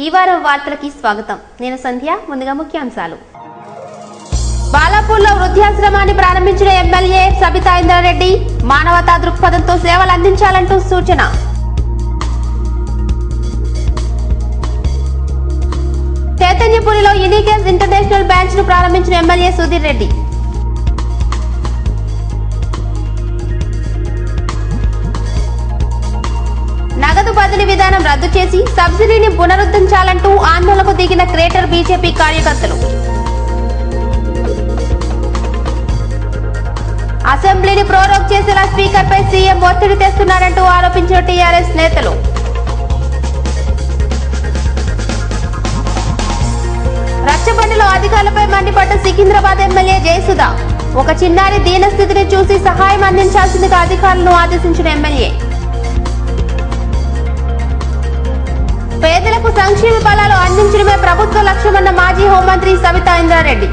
ఈ వారం వార్తలకి స్వాగతం. నేను సంధ్య. ముందుగా ముఖ్యాంశాలు. బాలాపూర్లో వృద్ధాశ్రమాన్ని ప్రారంభించిన ఎమ్మెల్యే సబితా ఇంద్రారెడ్డి మానవతా దృక్పథంతో సేవలు అందించాలంటూ సూచన. చైతన్యపురిలో యూనికేస్ ఇంటర్నేషనల్ బ్రాంచ్ ను ప్రారంభించిన ఎమ్మెల్యే సుధీర్ రెడ్డి. నగదు బదిలీ విధానం రద్దు చేసి సబ్సిడీని పునరుద్ధరించాలంటూ ఆందోళనకు దిగిన గ్రేటర్ బీజేపీ కార్యకర్తలు. అసెంబ్లీని ప్రోరోగ్ చేసేలా స్పీకర్ పై సీఎం ఒత్తిడి తెస్తున్నారంటూ ఆరోపించిన టీఆర్ఎస్ నేతలు. రచ్చబండలో అధికారులపై మండిపడ్డ సికింద్రాబాద్ ఎమ్మెల్యే జయసుధ. ఒక చిన్నారి దీనస్థితిని చూసి సహాయం అందించాల్సిందిగా అధికారులను ఆదేశించిన ఎమ్మెల్యే. పేదలకు సంక్షేమ ఫలాలు అందించడమే ప్రభుత్వ లక్ష్యమన్న మాజీ హోంమంత్రి సబితా ఇంద్రారెడ్డి.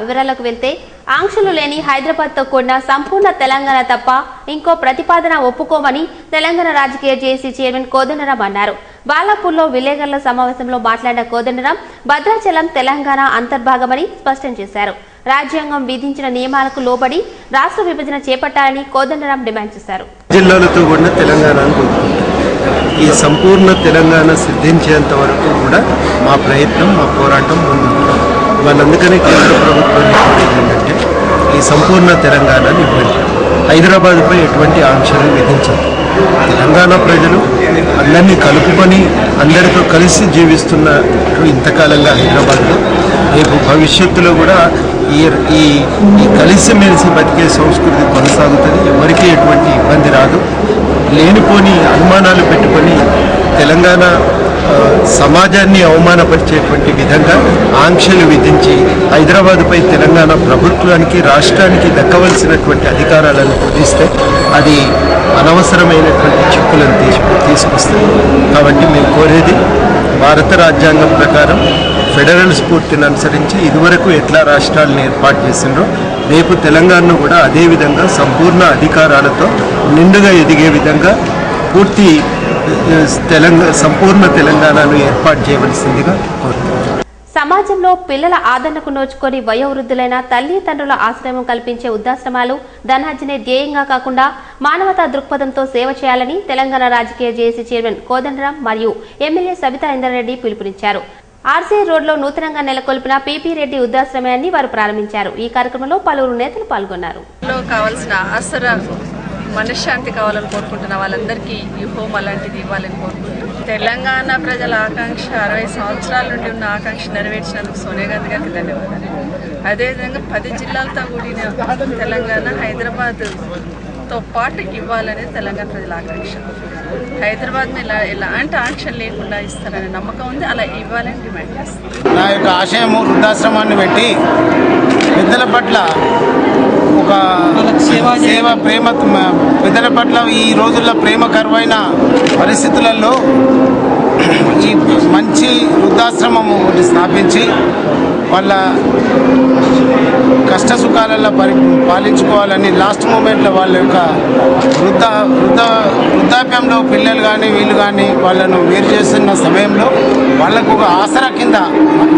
వివరాలకు వెళ్తే ఆంక్షలు లేని హైదరాబాద్ తో కూడిన సంపూర్ణ తెలంగాణ తప్ప ఇంకో ప్రతిపాదన ఒప్పుకోమని తెలంగాణ రాజకీయ జేఏసీ చైర్మన్ కోదండరాం అన్నారు. బాలాపూర్లో విలేకరుల సమావేశంలో మాట్లాడిన కోదండరాం భద్రాచలం తెలంగాణ అంతర్భాగమని స్పష్టం చేశారు. రాజ్యాంగం విధించిన నియమాలకు లోబడి రాష్ట్ర విభజన చేపట్టాలని కోదండరాం డిమాండ్ చేశారు. జిల్లాలతో కూడిన తెలంగాణ ఈ సంపూర్ణ తెలంగాణ సిద్ధించేంత వరకు కూడా మా ప్రయత్నం, మా పోరాటం ముందుంటుంది. వాళ్ళందుకనే కేంద్ర ప్రభుత్వం ఏంటంటే ఈ సంపూర్ణ తెలంగాణని ఇవ్వండి, హైదరాబాద్పై ఎటువంటి ఆంక్షలు విధించారు. తెలంగాణ ప్రజలు అందరినీ కలుపుకొని అందరితో కలిసి జీవిస్తున్నారు ఇంతకాలంగా హైదరాబాద్లో. రేపు భవిష్యత్తులో కూడా ఈ కలిసిమెలిసి బతికే సంస్కృతి కొనసాగుతుంది. ఎవరికీ ఎటువంటి ఇబ్బంది రాదు. లేనిపోని అనుమానాలు పెట్టుకొని తెలంగాణ సమాజాన్ని అవమానపరిచేటువంటి విధంగా ఆంక్షలు విధించి హైదరాబాద్పై తెలంగాణ ప్రభుత్వానికి, రాష్ట్రానికి దక్కవలసినటువంటి అధికారాలను కుదిస్తే అది అనవసరమైనటువంటి చిక్కులను తీసుకొస్తుంది. కాబట్టి మేము కోరేది భారత రాజ్యాంగం ప్రకారం ఫెడరల్ స్ఫూర్తిని అనుసరించి ఇదివరకు ఎట్లా రాష్ట్రాలను ఏర్పాటు చేసిండ్రో రేపు తెలంగాణను కూడా అదేవిధంగా సంపూర్ణ అధికారాలతో నిండుగా ఎదిగే విధంగా పూర్తి సంపూర్ణ తెలంగాణను ఏర్పాటు చేయవలసిందిగా కోరుతున్నాను. సమాజంలో పిల్లల ఆదరణకు నోచుకొని వయోవృద్ధులైన తల్లిదండ్రుల ఆశ్రయం కల్పించే వృద్ధాశ్రమాలు ధనార్జనే ధ్యేయంగా కాకుండా మానవతా దృక్పథంతో సేవ చేయాలని తెలంగాణ రాజకీయ జేఏసీ చైర్మన్ కోదండరాం మరియు ఎమ్మెల్యే సబితా ఇంద్రారెడ్డి పిలుపునిచ్చారు. ఆర్సీ రోడ్లో నూతనంగా నెలకొల్పిన పీపీ రెడ్డి వృద్ధాశ్రమాన్ని వారు ప్రారంభించారు. ఈ కార్యక్రమంలో పలువురు నేతలు పాల్గొన్నారు. మనశ్శాంతి కావాలని కోరుకుంటున్న వాళ్ళందరికీ ఈ హోమ్ అలాంటిది ఇవ్వాలని కోరుకుంటున్నాను. తెలంగాణ ప్రజల ఆకాంక్ష 60 సంవత్సరాల నుండి ఉన్న ఆకాంక్ష నెరవేర్చినందుకు సోనియా గాంధీ గారికి ధన్యవాదాలు. అదేవిధంగా 10 జిల్లాలతో కూడిన తెలంగాణ హైదరాబాద్తో పాటు ఇవ్వాలనే తెలంగాణ ప్రజల ఆకాంక్ష. హైదరాబాద్ మీద ఎలాంటి ఆంక్షలు లేకుండా ఇస్తారనే నమ్మకం ఉంది. అలా ఇవ్వాలని డిమాండ్ చేస్తాను. నా యొక్క ఆశయము వృద్ధాశ్రమాన్ని పెట్టి పెద్దల పట్ల ఒక సేవ, ప్రేమ, పెద్దల పట్ల ఈ రోజుల్లో ప్రేమ కరువైన పరిస్థితులలో ఈ మంచి వృద్ధాశ్రమము స్థాపించి వాళ్ళ కష్ట సుఖాలలో పాలించుకోవాలని లాస్ట్ మూమెంట్లో వాళ్ళ యొక్క వృద్ధాప్యంలో పిల్లలు కానీ వీళ్ళు కానీ వాళ్ళను వేరు చేస్తున్న సమయంలో వాళ్ళకు ఒక ఆసరా కింద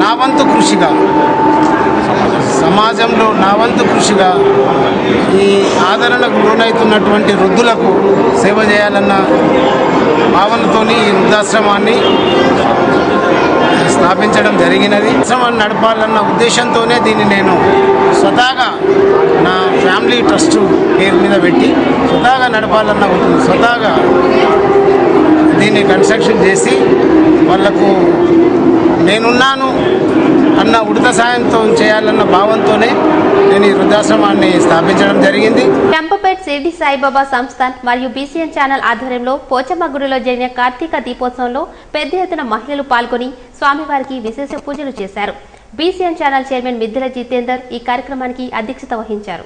నా వంతు కృషిగా సమాజంలో నా వంతు కృషిగా ఈ ఆదరణకు లోనవుతున్నటువంటి వృద్ధులకు సేవ చేయాలన్న భావనతోని ఈ వృద్ధాశ్రమాన్ని స్థాపించడం జరిగినది. ఆశ్రమాన్ని నడపాలన్న ఉద్దేశంతోనే దీన్ని నేను స్వతహాగా నా ఫ్యామిలీ ట్రస్ట్ పేరు మీద పెట్టి స్వతహాగా నడపాలన్న స్వతహాగా దీన్ని కన్స్ట్రక్షన్ చేసి వాళ్లకు నేనున్నాను అన్న ఉడత సాయంతో చేయాలన్న భావంతోనే నేను ఈ వృద్ధాశ్రమాన్ని స్థాపించడం జరిగింది. చంపపేట్ షిర్డీ సాయిబాబా సంస్థాన్ మరియు బీసీఎన్ ఛానల్ ఆధ్వర్యంలో పోచమ్మ గుడిలో జరిగిన కార్తీక దీపోత్సవంలో పెద్ద ఎత్తున మహిళలు పాల్గొని స్వామివారికి విశేష పూజలు చేశారు. బీసీఎన్ ఛానల్ చైర్మన్ మిద్దెల జితేందర్ ఈ కార్యక్రమానికి అధ్యక్షత వహించారు.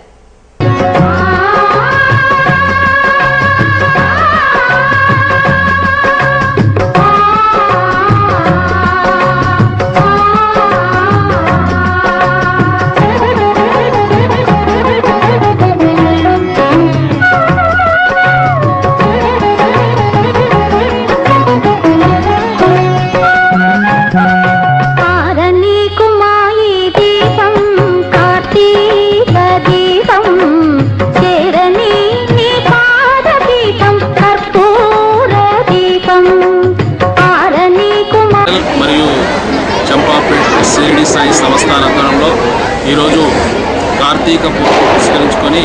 సాయి సంస్థాన ఆధ్వర్యంలో ఈరోజు కార్తీక పూజ పురస్కరించుకొని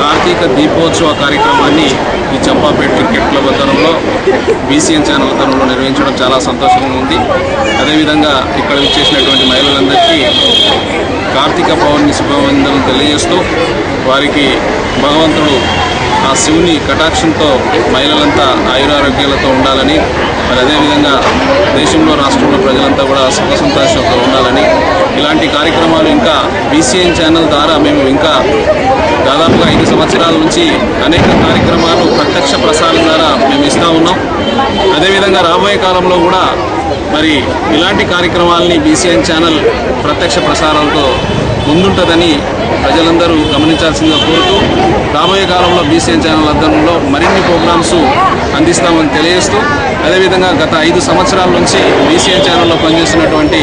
కార్తీక దీపోత్సవ కార్యక్రమాన్ని ఈ చంపాపేట క్రికెట్ క్లబ్ ఆధ్వర్యంలో బీసీఎన్ ఛానల్ ఆధ్వర్యంలో నిర్వహించడం చాలా సంతోషంగా ఉంది. అదేవిధంగా ఇక్కడ విచ్చేసినటువంటి మహిళలందరికీ కార్తీక పౌర్ణమి శుభవందనం తెలియజేస్తూ వారికి భగవంతుడు ఆ శివుని కటాక్షంతో మహిళలంతా ఆయురారోగ్యాలతో ఉండాలని, మరి అదేవిధంగా దేశంలో రాష్ట్రంలో ప్రజలంతా కూడా సుఖ సంతోషంతో ఉండాలని, ఇలాంటి కార్యక్రమాలు ఇంకా బీసీఎన్ ఛానల్ ద్వారా మేము ఇంకా దాదాపుగా 5 సంవత్సరాల నుంచి అనేక కార్యక్రమాలు ప్రత్యక్ష ప్రసారం ద్వారా మేము ఇస్తూ ఉన్నాం. అదేవిధంగా రాబోయే కాలంలో కూడా మరి ఇలాంటి కార్యక్రమాలని బీసీఎన్ ఛానల్ ప్రత్యక్ష ప్రసారాలతో ముందుంటుందని ప్రజలందరూ గమనించాల్సిందిగా కోరుతూ రాబోయే కాలంలో బీసీఎన్ ఛానల్ ఆధ్వర్యంలో మరిన్ని ప్రోగ్రామ్స్ అందిస్తామని తెలియజేస్తూ, అదేవిధంగా గత 5 సంవత్సరాల నుంచి బీసీఎన్ ఛానల్లో పనిచేస్తున్నటువంటి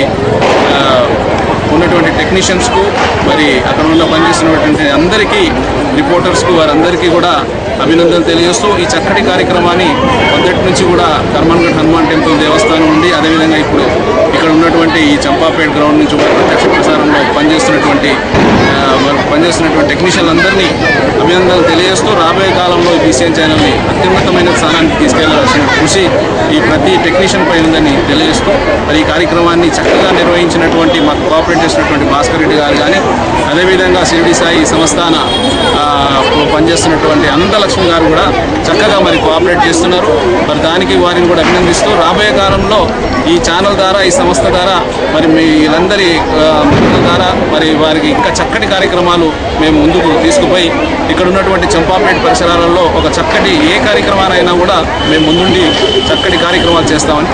టెక్నీషియన్స్కు, మరి అక్కడ ఉన్న పనిచేస్తున్నటువంటి అందరికీ రిపోర్టర్స్కు వారందరికీ కూడా అభినందనలు తెలియజేస్తూ ఈ చక్కటి కార్యక్రమాన్ని మొదటి నుంచి కూడా కర్మన్ఘట్ హనుమాన్ టెంపుల్ దేవస్థానం నుండి, అదేవిధంగా ఇప్పుడు ఇక్కడ ఉన్నటువంటి ఈ చంపాపేట గ్రౌండ్ నుంచి కూడా ప్రత్యక్ష ప్రసారంలో పనిచేస్తున్నటువంటి టెక్నీషియన్లందరినీ అభినందనలు తెలియజేస్తూ రాబోయే కాలంలో ఈ బీసీఎన్ ఛానల్ని అత్యున్నతమైన స్థానానికి తీసుకెళ్లాల్సిన కృషి ఈ ప్రతి టెక్నీషియన్ పై ఉందని తెలియజేస్తూ, మరి ఈ కార్యక్రమాన్ని చక్కగా నిర్వహించినటువంటి మాకు కోఆపరేట్ చేసినటువంటి భాస్కర్ రెడ్డి గారు కానీ, అదేవిధంగా షిరిడి సాయి సంస్థాన పనిచేస్తున్నటువంటి అనంతలక్ష్మి గారు కూడా చక్కగా మరి కోఆపరేట్ చేస్తున్నారు. మరి దానికి వారిని కూడా అభినందిస్తూ రాబోయే కాలంలో ఈ ఛానల్ ద్వారా, ఈ సంస్థ ద్వారా మరి వీళ్ళందరి ద్వారా మరి వారికి ఇంకా చక్కటి కార్యక్రమాలు మేము ముందుకు తీసుకుపోయి ఇక్కడ ఉన్నటువంటి చంపాపేట పరిసరాలలో ఒక చక్కటి ఏ కార్యక్రమాలైనా కూడా మేము ముందుండి చక్కటి కార్యక్రమాలు చేస్తామని